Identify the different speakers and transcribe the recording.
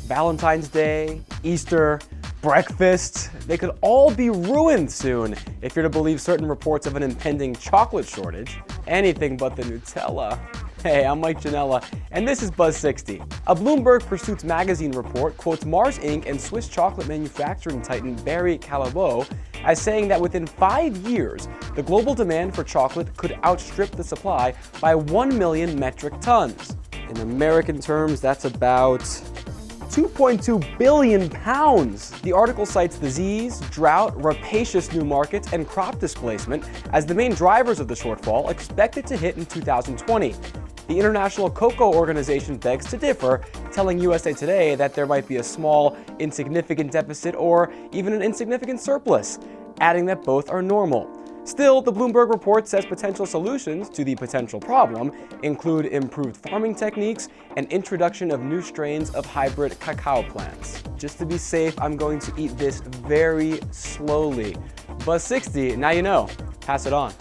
Speaker 1: Valentine's Day, Easter, breakfast, they could all be ruined soon if you're to believe certain reports of an impending chocolate shortage. Anything but the Nutella. Hey, I'm Mike Janela, and this is Buzz 60. A Bloomberg Pursuits magazine report quotes Mars Inc. and Swiss chocolate manufacturing titan Barry Callebaut as saying that within 5 years, the global demand for chocolate could outstrip the supply by 1 million metric tons. In American terms, that's about 2.2 billion pounds. The article cites disease, drought, rapacious new markets, and crop displacement as the main drivers of the shortfall, expected to hit in 2020. The International Cocoa Organization begs to differ, telling USA Today that there might be a small, insignificant deficit or even an insignificant surplus, adding that both are normal. Still, the Bloomberg report says potential solutions to the potential problem include improved farming techniques and introduction of new strains of hybrid cacao plants. Just to be safe, I'm going to eat this very slowly. Buzz 60, now you know. Pass it on.